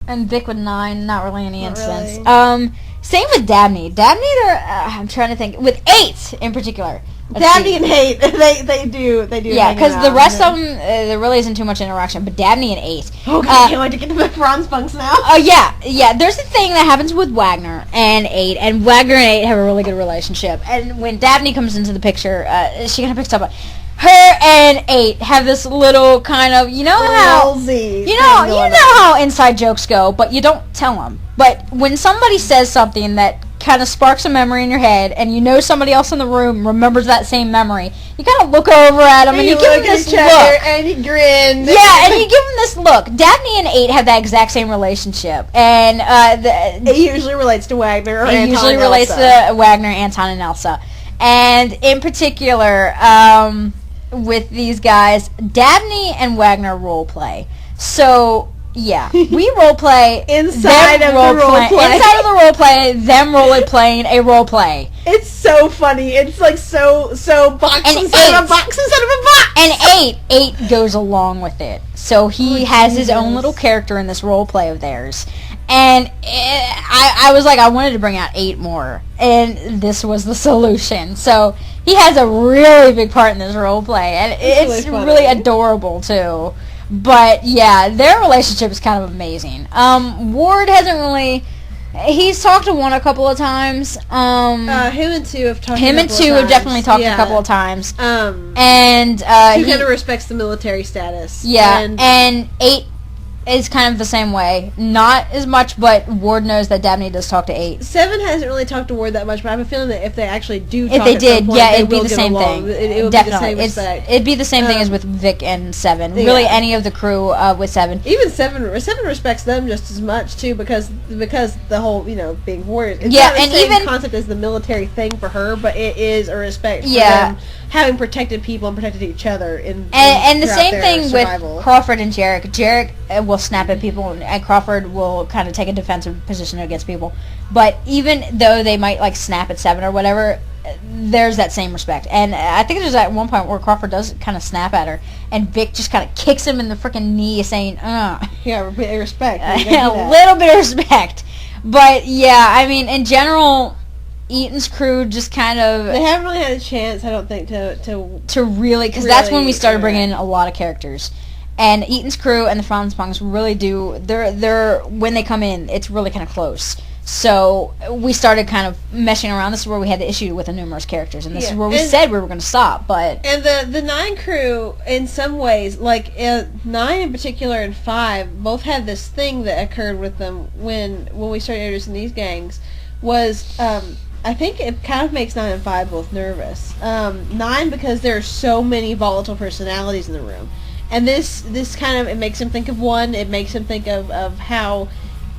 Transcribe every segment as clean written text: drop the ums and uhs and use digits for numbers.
And Vic with 9, not really any incidents. Really. Same with Dabney. Dabney, I'm trying to think. With 8 in particular. Dabney and 8, they do. Yeah, because the rest of them, there really isn't too much interaction. But Dabney and 8. Oh god, I can't wait to get to the bronze bunks now. Oh yeah. There's a thing that happens with Wagner and 8, and Wagner and 8 have a really good relationship. And when Dabney comes into the picture, she kind of picks up. Her and 8 have this little kind of, you know how inside jokes go, but you don't tell them. But when somebody says something that kind of sparks a memory in your head, and you know somebody else in the room remembers that same memory, you kind of look over at them and you give them this look, and you grin. Yeah, and you give them this look. Dabney and 8 have that exact same relationship, and it usually relates to Wagner or Anton. It usually relates to Wagner, Anton, and Elsa, and in particular. With these guys, Dabney and Wagner role play. So yeah, we role play inside of the role play. Inside of the role play, them role playing a role play. It's so funny. It's like so box inside of a box inside of a box. And 8 goes along with it. So he has his own little character in this role play of theirs. And I was like, I wanted to bring out 8 more, and this was the solution. So he has a really big part in this role play, and it's really adorable too. But yeah, their relationship is kind of amazing. Ward hasn't really. He's talked to 1 a couple of times. Him and 2 have talked. Him and 2 have definitely talked a couple of times. And 2 kind of respects the military status. Yeah, and 8 is kind of the same way. Not as much, but Ward knows that Dabney does talk to 8. 7 hasn't really talked to Ward that much, but I have a feeling that if they actually do talk if they did, point, it'd be the same thing. It would Definitely. be the same respect. It'd be the same thing as with Vic and 7. Really, any of the crew with 7. Even 7 respects them just as much, too, because the whole, being warriors. It's yeah, not the and same even concept as the military thing for her, but it is a respect for them having protected people and protected each other. And the same thing survival. With Crawford and Jarek. Jarek will snap at people, and Crawford will kind of take a defensive position against people. But even though they might snap at 7 or whatever, there's that same respect. And I think there's at one point where Crawford does kind of snap at her, and Vic just kind of kicks him in the freaking knee, saying, Yeah, respect. A little bit of respect. But yeah, I mean, in general, Eaton's crew just kind of... They haven't really had a chance, I don't think, to really... Because that's when we started bringing in a lot of characters. And Eaton's crew and the Franz Punks really do... They're when they come in, it's really kind of close. So we started kind of meshing around. This is where we had the issue with the numerous characters. And this is where we said we were going to stop, but... And the 9 crew, in some ways, 9 in particular and 5, both had this thing that occurred with them when we started introducing these gangs, was... I think it kind of makes 9 and 5 both nervous. 9 because there are so many volatile personalities in the room. And this kind of, it makes him think of 1, it makes him think of how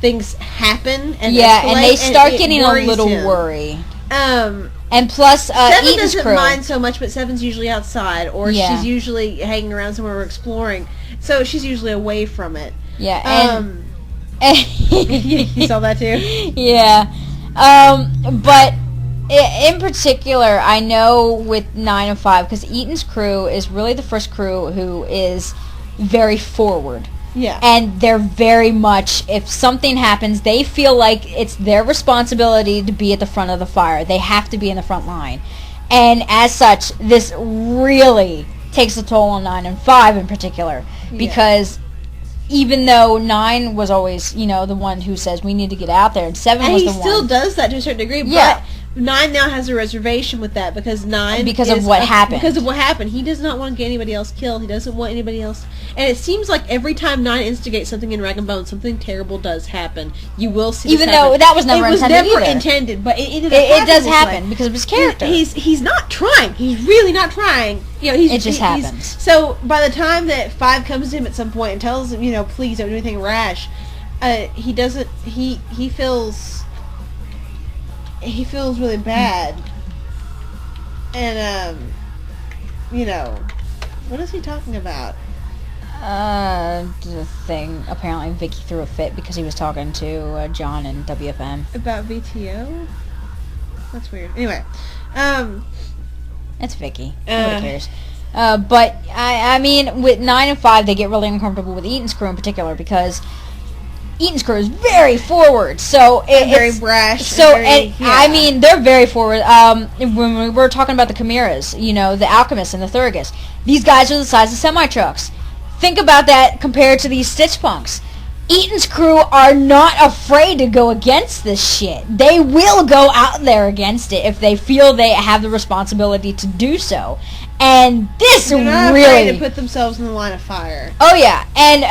things happen and escalate, and they start getting a little worry. And plus, 7 Eaton's doesn't crew. mind so much, but 7's usually outside, or she's usually hanging around somewhere or exploring. So she's usually away from it. Yeah, you saw that too? Yeah. But in particular, I know with 9 and 5, because Eaton's crew is really the first crew who is very forward. Yeah. And they're very much, if something happens, they feel like it's their responsibility to be at the front of the fire. They have to be in the front line. And as such, this really takes a toll on 9 and 5 in particular. Because even though 9 was always, the one who says we need to get out there, and 7 was the one. And he still does that to a certain degree, but 9 now has a reservation with that because 9 because of what happened. Because of what happened. He does not want to get anybody else killed. He doesn't want anybody else. And it seems like every time 9 instigates something in RagNBone, something terrible does happen. You will see even though that was never intended either. It was never intended, but it does happen because of his character. He's not trying. He's really not trying. It just happens. So by the time that 5 comes to him at some point and tells him, please don't do anything rash, he doesn't. He feels really bad. And what is he talking about? The thing. Apparently Vicky threw a fit because he was talking to John and WFM. About VTO? That's weird. Anyway. It's Vicky. Nobody cares. But, I mean, with 9 and 5, they get really uncomfortable with Eaton's crew in particular because Eaton's crew is very forward, so very brash. So I mean, they're very forward. When we were talking about the chimeras, you know, the alchemists and the Thurgus, these guys are the size of semi trucks. Think about that compared to these Stitch punks. Eaton's crew are not afraid to go against this shit. They will go out there against it if they feel they have the responsibility to do so. And this They're not really afraid to put themselves in the line of fire. Oh yeah, and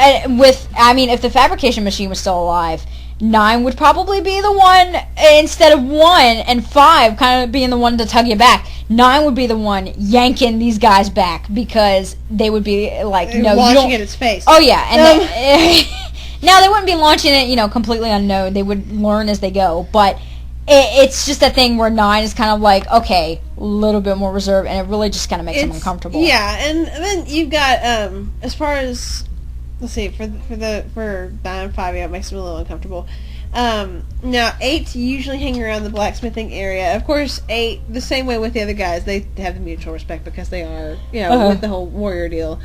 if the fabrication machine was still alive, 9 would probably be the one instead of 1, and 5 kind of being the one to tug you back. 9 would be the one yanking these guys back because they would be like, no, launching it at its face. Oh yeah, and now they wouldn't be launching it, you know, completely unknown. They would learn as they go, but it's just a thing where 9 is kind of like, okay, a little bit more reserved, and it really just kind of makes them uncomfortable. Yeah, and then you've got as far as, let's see, for 9 and 5, yeah, it makes them a little uncomfortable. Now 8 usually hang around the blacksmithing area. Of course, 8 the same way with the other guys. They have the mutual respect because they are, you know, with the whole warrior deal.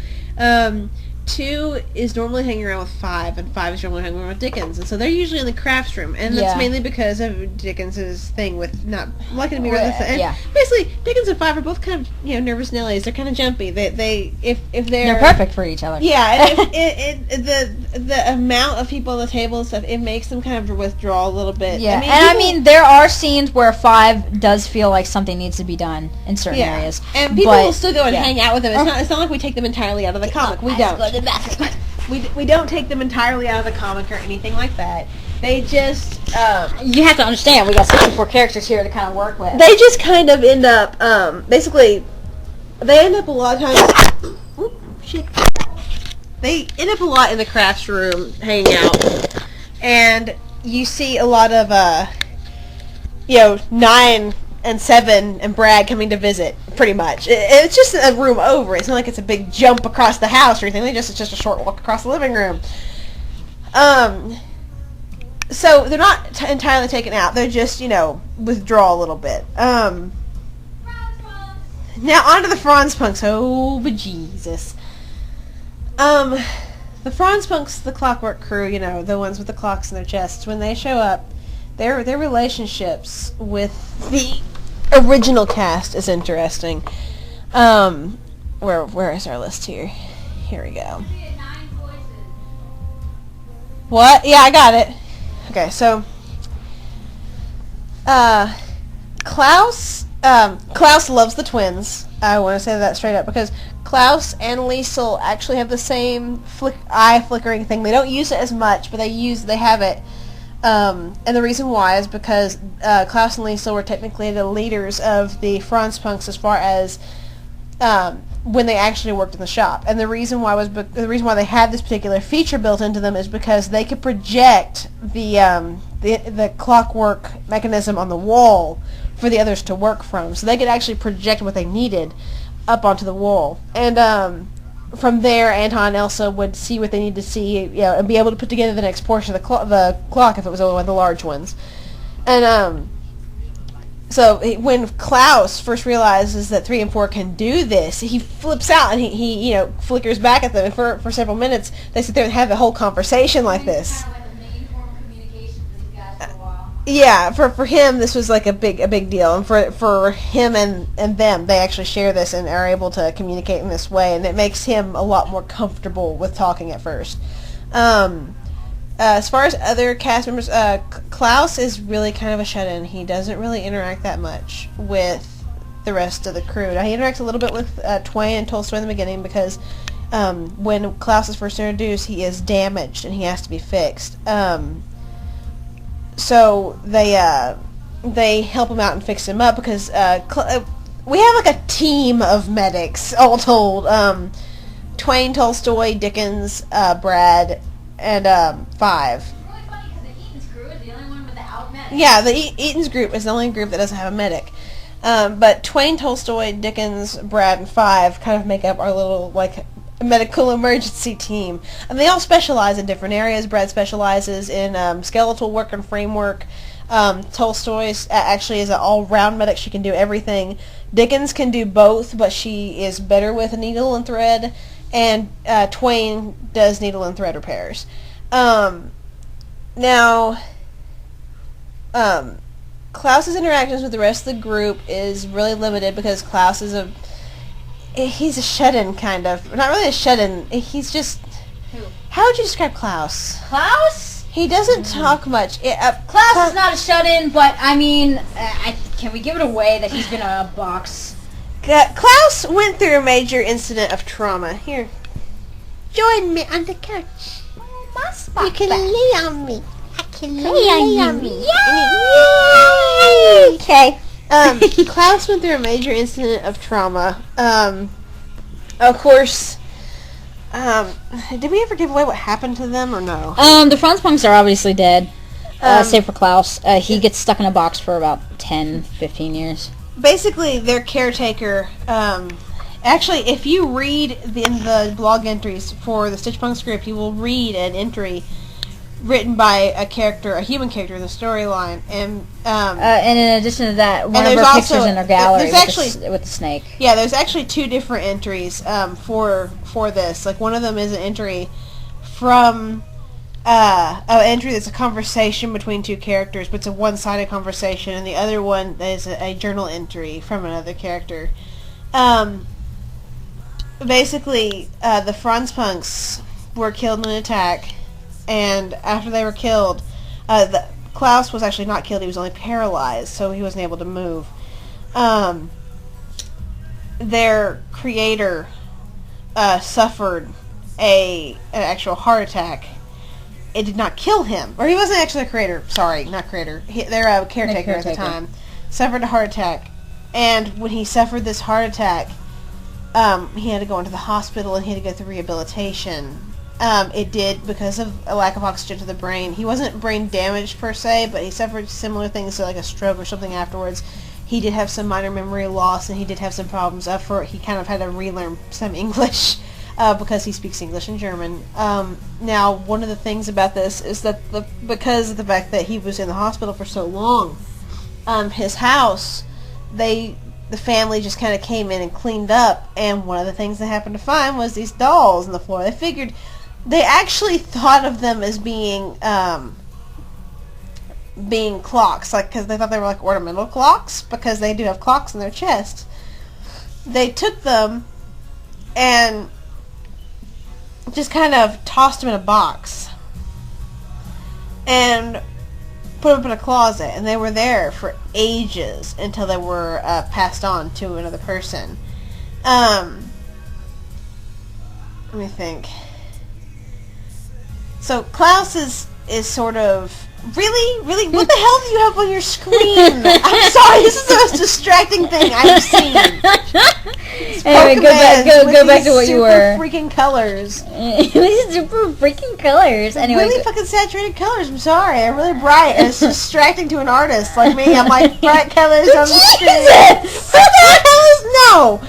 2 is normally hanging around with 5, and 5 is normally hanging around with Dickens, and so they're usually in the crafts room, and that's mainly because of Dickens's thing with not liking to be around the and basically Dickens and 5 are both kind of, you know, nervous Nellies. They're kind of jumpy. If they're perfect for each other. Yeah, the amount of people on the table and stuff, it makes them kind of withdraw a little bit. Yeah, I mean there are scenes where 5 does feel like something needs to be done in certain areas, and people will still go and hang out with them. It's not like we take them entirely out of the comic. We don't. We don't take them entirely out of the comic or anything like that. They just you have to understand we got 64 characters here to kind of work with. They just kind of end up basically they end up a lot of times. They end up a lot in the crafts room hanging out, and you see a lot of 9 and 7 and Brad coming to visit, pretty much. It's just a room over. It's not like it's a big jump across the house or anything. It's just a short walk across the living room. So they're not entirely taken out. They're just, withdraw a little bit. Now onto the Franz punks. Oh, bejesus. The Franz punks, the Clockwork crew, the ones with the clocks in their chests, when they show up, their relationships with the original cast is interesting. Where is our list here? Here we go. What? Yeah, I got it. Okay, so Klaus loves the twins. I want to say that straight up because Klaus and Liesel actually have the same eye flickering thing. They don't use it as much, but they have it. And the reason why is because Klaus and Liesel were technically the leaders of the Franz punks as far as when they actually worked in the shop. And the reason why they had this particular feature built into them is because they could project the clockwork mechanism on the wall for the others to work from. So they could actually project what they needed up onto the wall. And from there, Anton and Elsa would see what they need to see, and be able to put together the next portion of the clock if it was only one of the large ones. And so when Klaus first realizes that 3 and 4 can do this, he flips out and he flickers back at them. And for several minutes, they sit there and have a whole conversation like this. Yeah, for him, this was like a big deal, and for him and them, they actually share this and are able to communicate in this way, and it makes him a lot more comfortable with talking at first. As far as other cast members, Klaus is really kind of a shut-in. He doesn't really interact that much with the rest of the crew. Now, he interacts a little bit with Twain and Tolstoy in the beginning because when Klaus is first introduced, he is damaged and he has to be fixed. So they help him out and fix him up because we have like a team of medics all told. Twain, Tolstoy, Dickens, Brad, and 5. It's really funny because the Eaton's crew is the only one without medic. Yeah, the Eaton's group is the only group that doesn't have a medic. But Twain, Tolstoy, Dickens, Brad, and 5 kind of make up our little medical emergency team, and they all specialize in different areas. Brad specializes in skeletal work and framework. Tolstoy actually is an all-round medic. She can do everything. Dickens can do both, but she is better with needle and thread, and Twain does needle and thread repairs. Now, Klaus's interactions with the rest of the group is really limited because Klaus is he's a shut-in, kind of. Not really a shut-in. He's just... Who? How would you describe Klaus? Klaus? He doesn't talk much. Klaus is not a shut-in, but, I mean, can we give it away that he's been a box? Klaus went through a major incident of trauma. Here. Join me on the couch. You can lay on me. I can lay on me. Yay! Okay. Klaus went through a major incident of trauma. Of course, did we ever give away what happened to them or no? The Franz punks are obviously dead. Save for Klaus. He gets stuck in a box for about 10, 15 years. Basically, their caretaker, actually, if you read in the blog entries for the Stitch Punk script, you will read an entry written by a human character in the storyline, and in addition to that, one of her pictures in her gallery with the snake. Yeah, there's actually 2 different entries for this. Like, one of them is an entry from an entry that's a conversation between 2 characters, but it's a one-sided conversation, and the other one is a journal entry from another character. Basically, the Franz punks were killed in an attack. And after they were killed, Klaus was actually not killed. He was only paralyzed, so he wasn't able to move. Their creator suffered an actual heart attack. It did not kill him. Or he wasn't actually a creator. Sorry, not creator. Their caretaker at the time suffered a heart attack. And when he suffered this heart attack, he had to go into the hospital and he had to go through rehabilitation. It did because of a lack of oxygen to the brain. He wasn't brain damaged per se, but he suffered similar things to like a stroke or something afterwards. He did have some minor memory loss, and he did have some problems. He kind of had to relearn some English because he speaks English and German. Now, one of the things about this is that because of the fact that he was in the hospital for so long, his house, the family just kind of came in and cleaned up, and one of the things they happened to find was these dolls on the floor. They actually thought of them as being clocks, like, because they thought they were like ornamental clocks, because they do have clocks in their chest. They took them and just kind of tossed them in a box and put them in a closet, and they were there for ages until they were passed on to another person. Let me think. So Klaus is sort of really. What the hell do you have on your screen? I'm sorry, this is the most distracting thing I've seen. Anyway, go back to what you were. Freaking colors. These super freaking colors. Anyway, really fucking saturated colors. I'm sorry, they're really bright. And it's distracting to an artist like me. I'm like, bright colors on the screen. What the hell is no?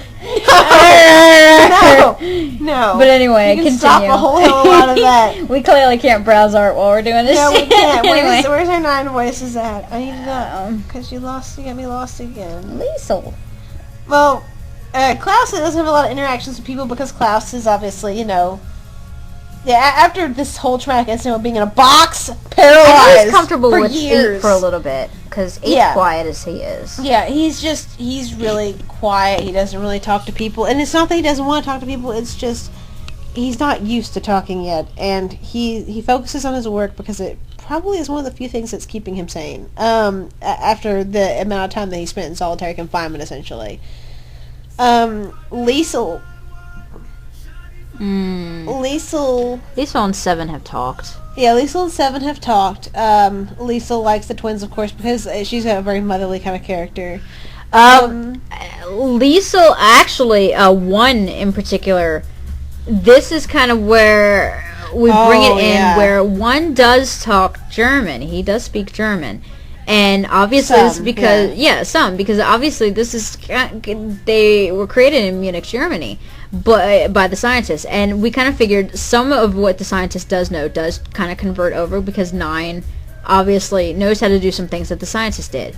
No. But anyway, you can continue. Stop a whole hell lot of that. We clearly can't browse art while we're doing this. No, we can't. Anyway. Where's our 9 voices at? I need to know. Because you got me lost again. Liesel. Well, Klaus doesn't have a lot of interactions with people because Klaus is obviously, after this whole traumatic incident of being in a box, paralyzed, he's comfortable for with years. 8 for a little bit, because 8's quiet as he is. Yeah, he's really quiet. He doesn't really talk to people, and it's not that he doesn't want to talk to people. It's just he's not used to talking yet, and he focuses on his work because it probably is one of the few things that's keeping him sane. After the amount of time that he spent in solitary confinement, essentially. Liesel and 7 have talked. Yeah, Liesel and 7 have talked. Liesel likes the twins, of course, because she's a very motherly kind of character. Liesel, actually, 1 in particular, this is kind of where we bring it in, where 1 does talk German. He does speak German. And obviously, it's because because obviously this is they were created in Munich, Germany, but by the scientists, and we kind of figured some of what the scientist does kind of convert over because 9 obviously knows how to do some things that the scientist did.